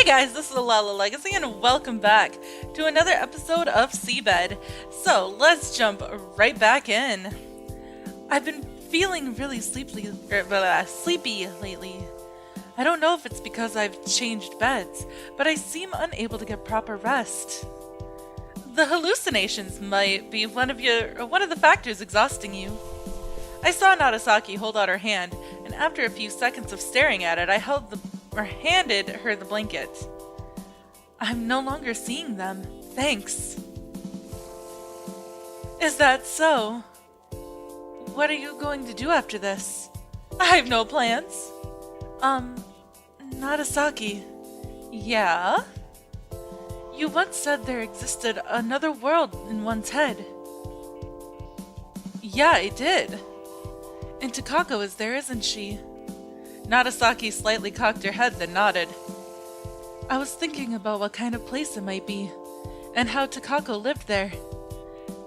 Hey guys, this is Lala Legacy and welcome back to another episode of SeaBed. So let's jump right back in. I've been feeling really sleepy lately. I don't know if it's because I've changed beds, but I seem unable to get proper rest. The hallucinations might be one of the factors exhausting you. I saw Nagasaki hold out her hand, and after a few seconds of staring at it, I handed her the blanket. I'm no longer seeing them. Thanks. Is that so? What are you going to do after this? I have no plans. Nagasaki. Yeah? You once said there existed another world in one's head. Yeah, I did. And Takako is there, isn't she? Nagasaki slightly cocked her head, then nodded. I was thinking about what kind of place it might be, and how Takako lived there.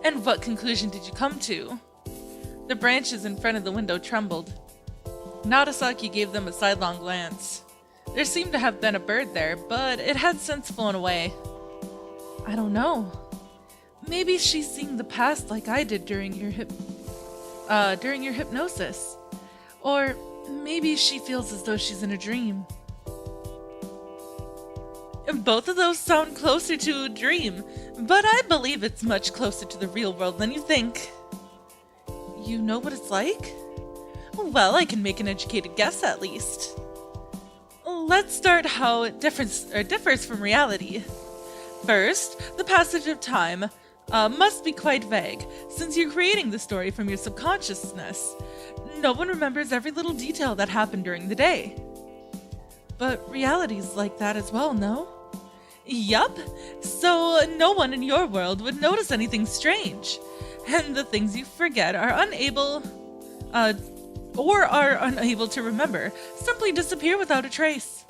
And what conclusion did you come to? The branches in front of the window trembled. Nagasaki gave them a sidelong glance. There seemed to have been a bird there, but it had since flown away. I don't know. Maybe she's seeing the past like I did during your hypnosis. Or maybe she feels as though she's in a dream. Both of those sound closer to a dream, but I believe it's much closer to the real world than you think. You know what it's like? Well, I can make an educated guess at least. Let's start how it differs from reality. First, the passage of time must be quite vague, since you're creating the story from your subconsciousness. No one remembers every little detail that happened during the day. But reality's like that as well, no? Yup. So no one in your world would notice anything strange. And the things you forget are unable to remember simply disappear without a trace.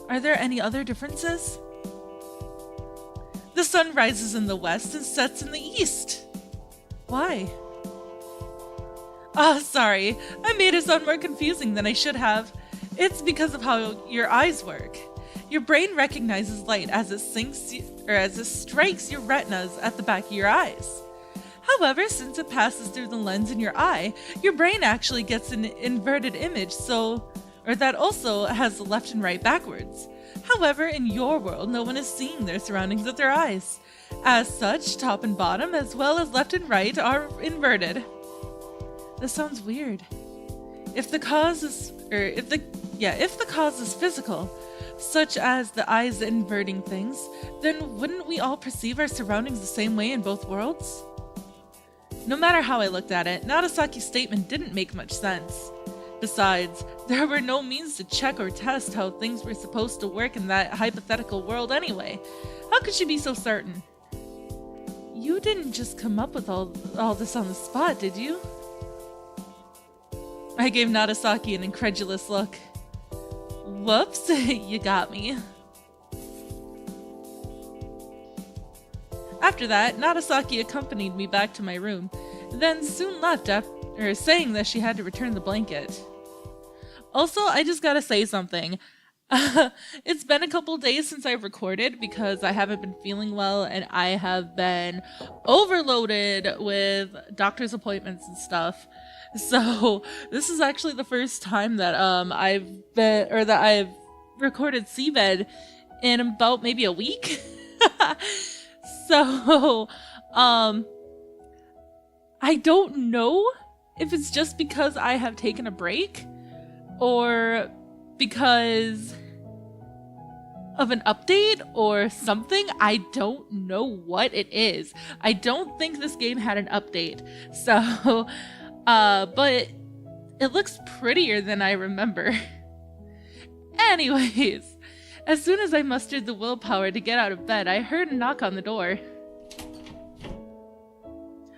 Are there any other differences? The sun rises in the west and sets in the east. Why? Sorry. I made it sound more confusing than I should have. It's because of how your eyes work. Your brain recognizes light as it strikes your retinas at the back of your eyes. However, since it passes through the lens in your eye, your brain actually gets an inverted image that also has the left and right backwards. However, in your world, no one is seeing their surroundings with their eyes. As such, top and bottom, as well as left and right, are inverted. This sounds weird. If the cause is physical, such as the eyes inverting things, then wouldn't we all perceive our surroundings the same way in both worlds? No matter how I looked at it, Nagasaki's statement didn't make much sense. Besides, there were no means to check or test how things were supposed to work in that hypothetical world anyway. How could she be so certain? You didn't just come up with all this on the spot, did you? I gave Nagasaki an incredulous look. Whoops, you got me. After that, Nagasaki accompanied me back to my room, then soon left saying that she had to return the blanket. Also, I just gotta say something. It's been a couple days since I've recorded because I haven't been feeling well and I have been overloaded with doctor's appointments and stuff. So this is actually the first time that I've recorded SeaBed in about maybe a week. So I don't know if it's just because I have taken a break or because of an update or something. I don't know what it is. I don't think this game had an update. So but it looks prettier than I remember. Anyways, as soon as I mustered the willpower to get out of bed, I heard a knock on the door.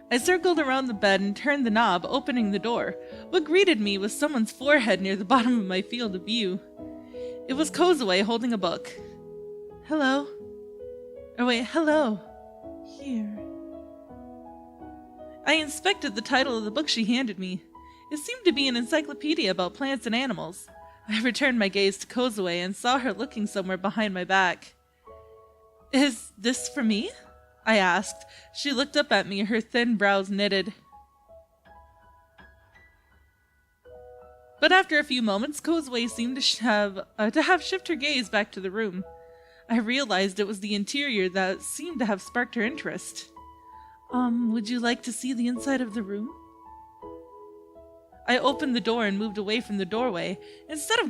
I circled around the bed and turned the knob, opening the door. What greeted me was someone's forehead near the bottom of my field of view. It was Kozue holding a book. Hello. Hello. Here. I inspected the title of the book she handed me. It seemed to be an encyclopedia about plants and animals. I returned my gaze to Kozue and saw her looking somewhere behind my back. Is this for me? I asked. She looked up at me, her thin brows knitted. But after a few moments, Kozue seemed to have shifted her gaze back to the room. I realized it was the interior that seemed to have sparked her interest. Would you like to see the inside of the room? I opened the door and moved away from the doorway. Instead of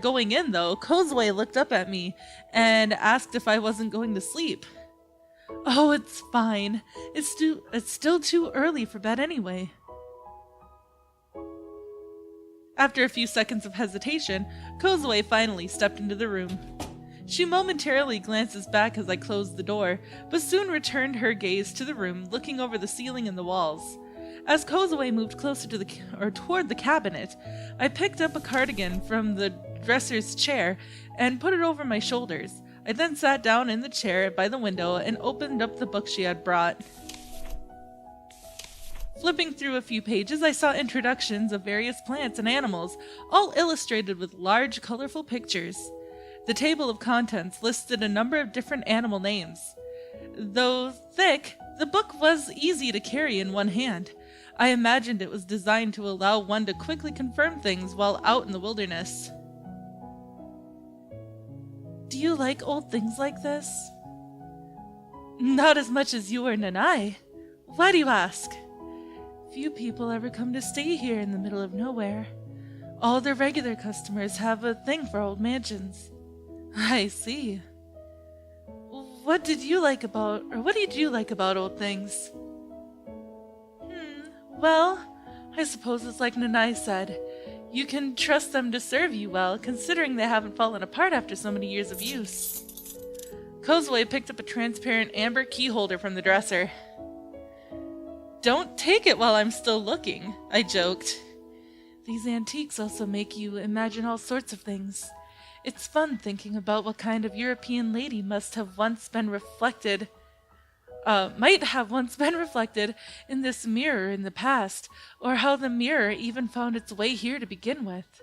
going in, though, Kozue looked up at me and asked if I wasn't going to sleep. Oh, it's fine. It's still too early for bed anyway. After a few seconds of hesitation, Kozue finally stepped into the room. She momentarily glances back as I closed the door, but soon returned her gaze to the room, looking over the ceiling and the walls. As Kozue moved closer to toward the cabinet, I picked up a cardigan from the dresser's chair and put it over my shoulders. I then sat down in the chair by the window and opened up the book she had brought. Flipping through a few pages, I saw introductions of various plants and animals, all illustrated with large, colorful pictures. The table of contents listed a number of different animal names. Though thick, the book was easy to carry in one hand. I imagined it was designed to allow one to quickly confirm things while out in the wilderness. Do you like old things like this? Not as much as you or Nanae. Why do you ask? Few people ever come to stay here in the middle of nowhere. All the regular customers have a thing for old mansions. I see. What did you like about old things? Well, I suppose it's like Nanae said. You can trust them to serve you well, considering they haven't fallen apart after so many years of use. Kozue picked up a transparent amber key holder from the dresser. Don't take it while I'm still looking, I joked. These antiques also make you imagine all sorts of things. It's fun thinking about what kind of European lady might have once been reflected in this mirror in the past, or how the mirror even found its way here to begin with.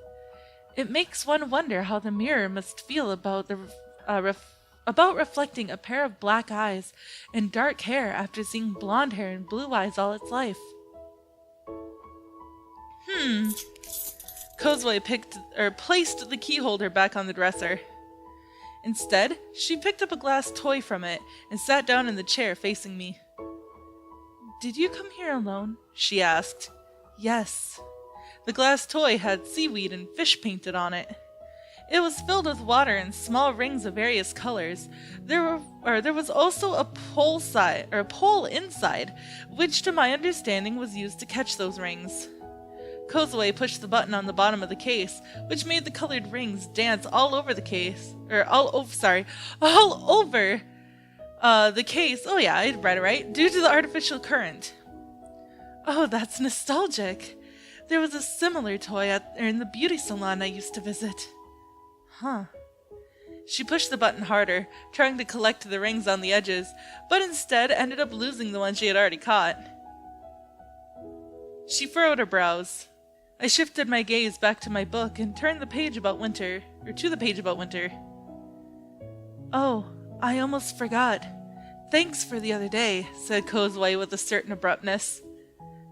It makes one wonder how the mirror must feel about reflecting a pair of black eyes and dark hair after seeing blonde hair and blue eyes all its life. Kozue placed the key holder back on the dresser. Instead, she picked up a glass toy from it and sat down in the chair facing me. Did you come here alone? She asked. Yes. The glass toy had seaweed and fish painted on it. It was filled with water and small rings of various colors. There was also a pole inside, which to my understanding was used to catch those rings. Kozue pushed the button on the bottom of the case, which made the colored rings dance all over the case. All over the case. Oh yeah, I read it right. Due to the artificial current. Oh, that's nostalgic. There was a similar toy in the beauty salon I used to visit. Huh. She pushed the button harder, trying to collect the rings on the edges, but instead ended up losing the one she had already caught. She furrowed her brows. I shifted my gaze back to my book and turned to the page about winter. Oh, I almost forgot. Thanks for the other day, said Kozue with a certain abruptness.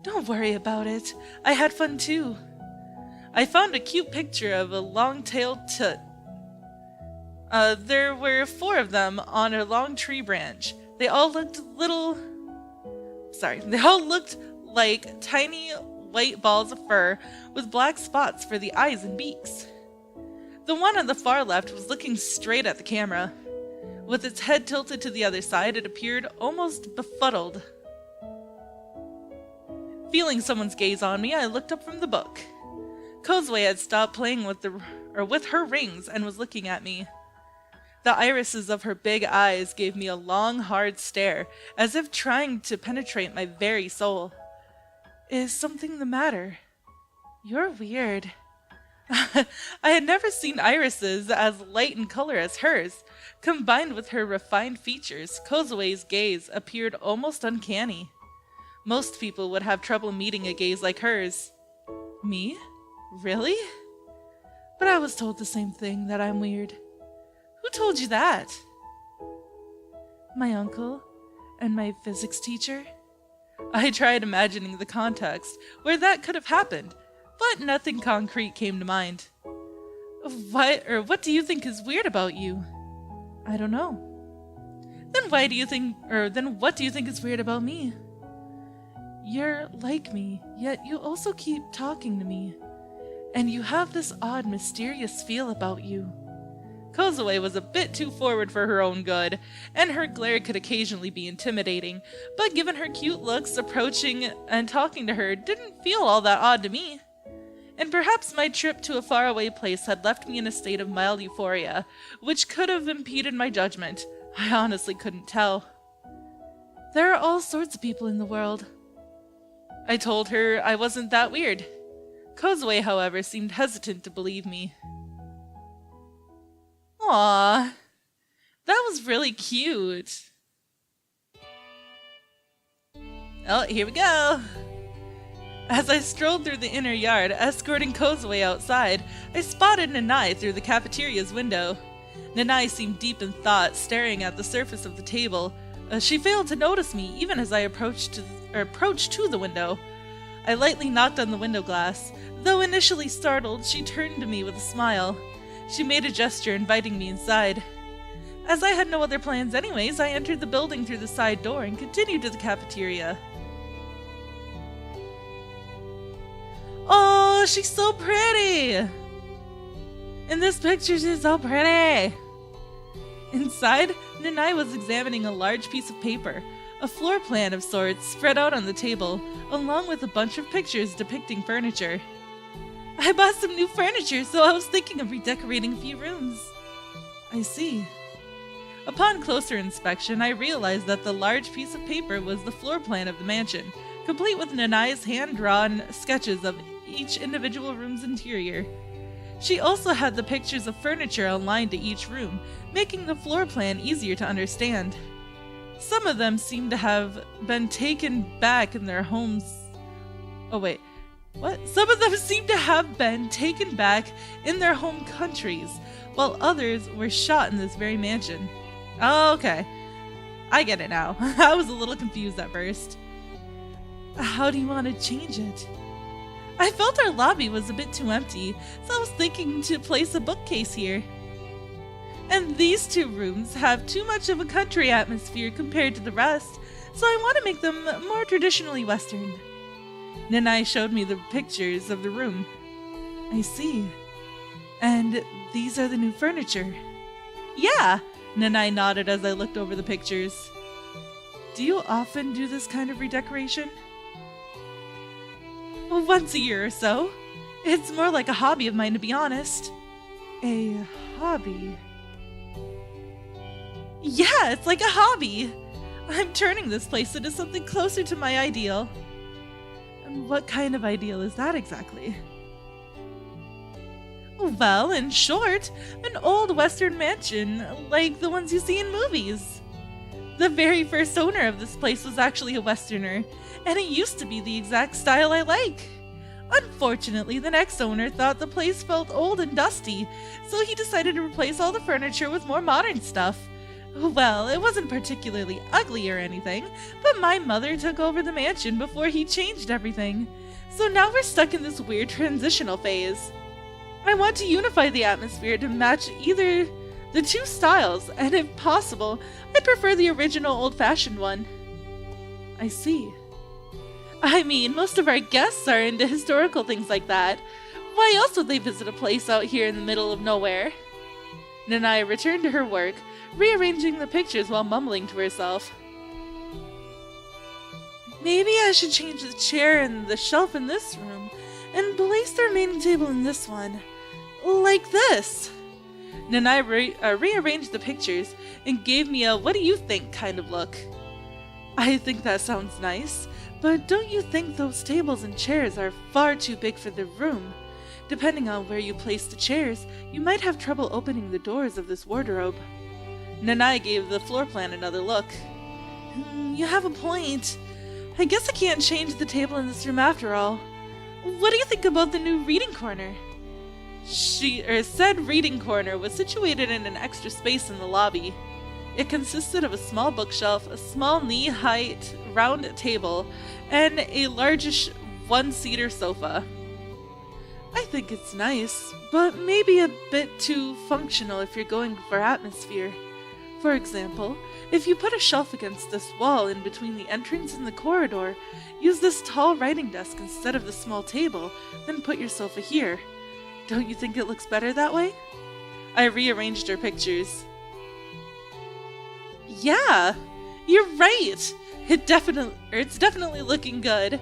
Don't worry about it. I had fun too. I found a cute picture of a long-tailed toot. There were 4 of them on a long tree branch. They all looked like tiny white balls of fur with black spots for the eyes and beaks. The one on the far left was looking straight at the camera. With its head tilted to the other side, it appeared almost befuddled. Feeling someone's gaze on me, I looked up from the book. Kozue had stopped playing with her rings and was looking at me. The irises of her big eyes gave me a long, hard stare, as if trying to penetrate my very soul. Is something the matter? You're weird. I had never seen irises as light in color as hers. Combined with her refined features, Kozue's gaze appeared almost uncanny. Most people would have trouble meeting a gaze like hers. Me? Really? But I was told the same thing, that I'm weird. Who told you that? My uncle and my physics teacher. I tried imagining the context where that could have happened, but nothing concrete came to mind. What do you think is weird about you? I don't know. Then what do you think is weird about me? You're like me, yet you also keep talking to me. And you have this odd, mysterious feel about you. Kozue was a bit too forward for her own good, and her glare could occasionally be intimidating, but given her cute looks, approaching and talking to her didn't feel all that odd to me. And perhaps my trip to a faraway place had left me in a state of mild euphoria, which could have impeded my judgment. I honestly couldn't tell. There are all sorts of people in the world. I told her I wasn't that weird. Kozue, however, seemed hesitant to believe me. Aww, that was really cute. Oh, here we go. As I strolled through the inner yard, escorting Kozue outside, I spotted Nanae through the cafeteria's window. Nanae seemed deep in thought, staring at the surface of the table. She failed to notice me, even as I approached to the window. I lightly knocked on the window glass. Though initially startled, she turned to me with a smile. She made a gesture inviting me inside. As I had no other plans anyways, I entered the building through the side door and continued to the cafeteria. Oh, she's so pretty! In this picture, she's so pretty! Inside, Nanae was examining a large piece of paper, a floor plan of sorts spread out on the table, along with a bunch of pictures depicting furniture. I bought some new furniture, so I was thinking of redecorating a few rooms. I see. Upon closer inspection, I realized that the large piece of paper was the floor plan of the mansion, complete with Nanae's hand-drawn sketches of each individual room's interior. She also had the pictures of furniture aligned to each room, making the floor plan easier to understand. Some of them seemed to have been taken back in their homes. Oh wait, what? Some of them seemed to have been taken back in their home countries, while others were shot in this very mansion. Oh, okay. I get it now. I was a little confused at first. How do you want to change it? I felt our lobby was a bit too empty, so I was thinking to place a bookcase here. And these two rooms have too much of a country atmosphere compared to the rest, so I want to make them more traditionally Western. Nanae showed me the pictures of the room. I see. And these are the new furniture. Yeah, Nanae nodded as I looked over the pictures. Do you often do this kind of redecoration? Once a year or so. It's more like a hobby of mine, to be honest. A hobby? Yeah, it's like a hobby. I'm turning this place into something closer to my ideal. And what kind of ideal is that exactly? Well, in short, an old Western mansion, like the ones you see in movies. The very first owner of this place was actually a Westerner, and it used to be the exact style I like. Unfortunately, the next owner thought the place felt old and dusty, so he decided to replace all the furniture with more modern stuff. Well, it wasn't particularly ugly or anything, but my mother took over the mansion before he changed everything. So now we're stuck in this weird transitional phase. I want to unify the atmosphere to match either the two styles, and if possible, I prefer the original old-fashioned one. I see. I mean, most of our guests are into historical things like that. Why else would they visit a place out here in the middle of nowhere? Nanae returned to her work, rearranging the pictures while mumbling to herself. Maybe I should change the chair and the shelf in this room, and place the remaining table in this one. Like this. Nanae rearranged the pictures and gave me a "what do you think" kind of look. I think that sounds nice, but don't you think those tables and chairs are far too big for the room? Depending on where you place the chairs, you might have trouble opening the doors of this wardrobe. Nanae gave the floor plan another look. You have a point. I guess I can't change the table in this room after all. What do you think about the new reading corner? Said reading corner was situated in an extra space in the lobby. It consisted of a small bookshelf, a small knee-height round table, and a largish one-seater sofa. I think it's nice, but maybe a bit too functional if you're going for atmosphere. For example, if you put a shelf against this wall in between the entrance and the corridor, use this tall writing desk instead of the small table, then put your sofa here. Don't you think it looks better that way? I rearranged her pictures. Yeah, you're right. It's definitely looking good.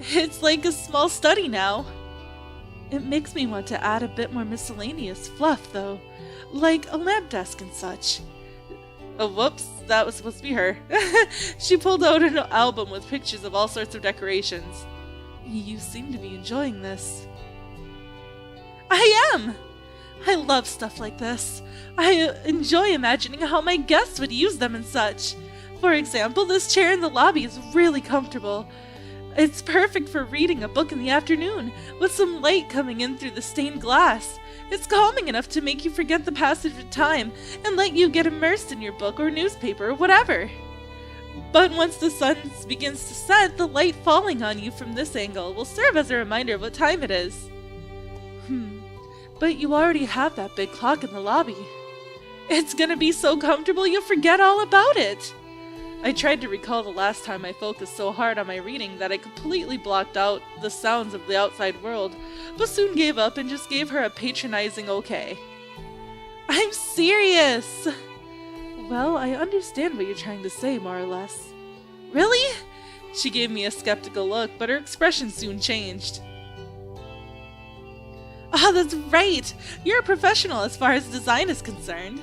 It's like a small study now. It makes me want to add a bit more miscellaneous fluff, though, like a lamp desk and such. Oh, whoops, that was supposed to be her. She pulled out an album with pictures of all sorts of decorations. You seem to be enjoying this. I am! I love stuff like this. I enjoy imagining how my guests would use them and such. For example, this chair in the lobby is really comfortable. It's perfect for reading a book in the afternoon, with some light coming in through the stained glass. It's calming enough to make you forget the passage of time and let you get immersed in your book or newspaper or whatever. But once the sun begins to set, the light falling on you from this angle will serve as a reminder of what time it is. But you already have that big clock in the lobby. It's gonna be so comfortable you'll forget all about it. I tried to recall the last time I focused so hard on my reading that I completely blocked out the sounds of the outside world, but soon gave up and just gave her a patronizing okay. I'm serious! Well, I understand what you're trying to say, more or less. Really? She gave me a skeptical look, but her expression soon changed. Oh, that's right! You're a professional as far as design is concerned.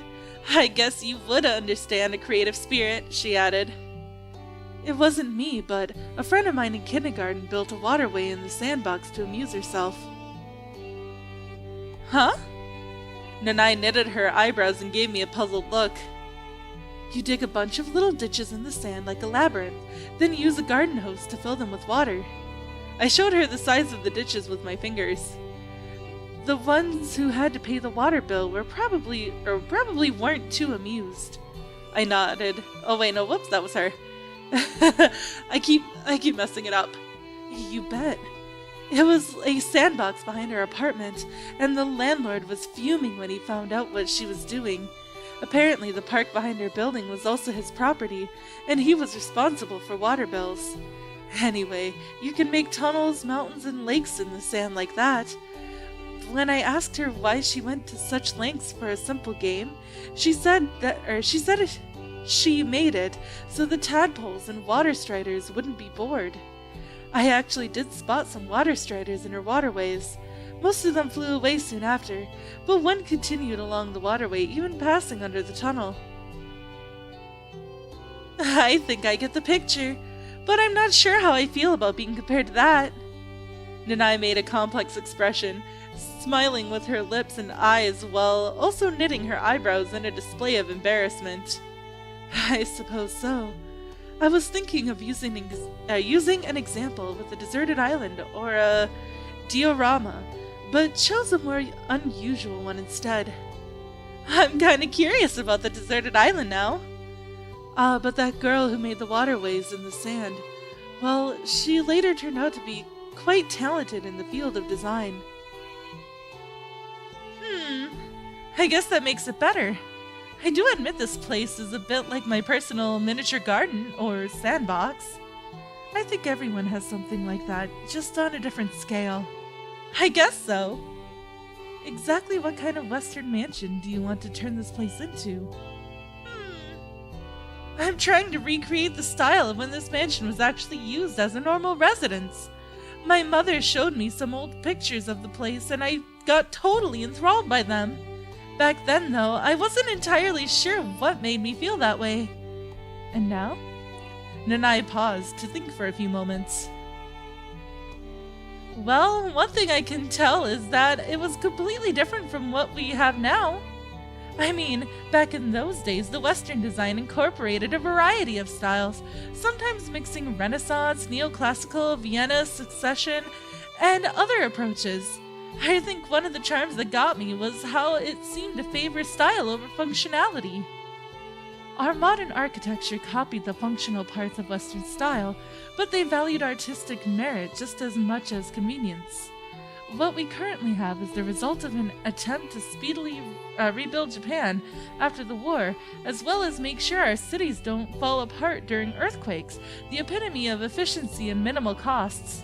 I guess you would understand a creative spirit, she added. It wasn't me, but a friend of mine in kindergarten built a waterway in the sandbox to amuse herself. Huh? Nanai knitted her eyebrows and gave me a puzzled look. You dig a bunch of little ditches in the sand like a labyrinth, then use a garden hose to fill them with water. I showed her the size of the ditches with my fingers. The ones who had to pay the water bill were probably weren't too amused. I nodded. Oh wait, no, whoops, that was her. I keep messing it up. You bet. It was a sandbox behind her apartment, and the landlord was fuming when he found out what she was doing. Apparently the park behind her building was also his property, and he was responsible for water bills. Anyway, you can make tunnels, mountains, and lakes in the sand like that. When I asked her why she went to such lengths for a simple game, she said she made it so the tadpoles and water striders wouldn't be bored. I actually did spot some water striders in her waterways. Most of them flew away soon after, but one continued along the waterway, even passing under the tunnel. I think I get the picture, but I'm not sure how I feel about being compared to that. Nanai made a complex expression, smiling with her lips and eyes while also knitting her eyebrows in a display of embarrassment. I suppose so. I was thinking of using an example with a deserted island or a diorama, but chose a more unusual one instead. I'm kinda curious about the deserted island now. But that girl who made the waterways in the sand, well, she later turned out to be quite talented in the field of design. I guess that makes it better. I do admit this place is a bit like my personal miniature garden or sandbox. I think everyone has something like that, just on a different scale. I guess so. Exactly what kind of Western mansion do you want to turn this place into? I'm trying to recreate the style of when this mansion was actually used as a normal residence. My mother showed me some old pictures of the place and I got totally enthralled by them. Back then, though, I wasn't entirely sure what made me feel that way. And now? Nanai paused to think for a few moments. Well, one thing I can tell is that it was completely different from what we have now. I mean, back in those days, the Western design incorporated a variety of styles, sometimes mixing Renaissance, neoclassical, Vienna, Succession, and other approaches. I think one of the charms that got me was how it seemed to favor style over functionality. Our modern architecture copied the functional parts of Western style, but they valued artistic merit just as much as convenience. What we currently have is the result of an attempt to speedily rebuild Japan after the war, as well as make sure our cities don't fall apart during earthquakes, the epitome of efficiency and minimal costs.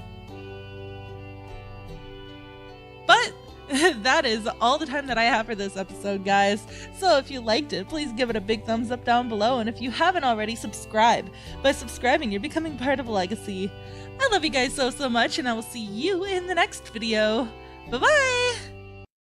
But that is all the time that I have for this episode, guys. So if you liked it, please give it a big thumbs up down below, and if you haven't already, subscribe. By subscribing, you're becoming part of a legacy. I love you guys so much, and I will see you in the next video. Bye-bye!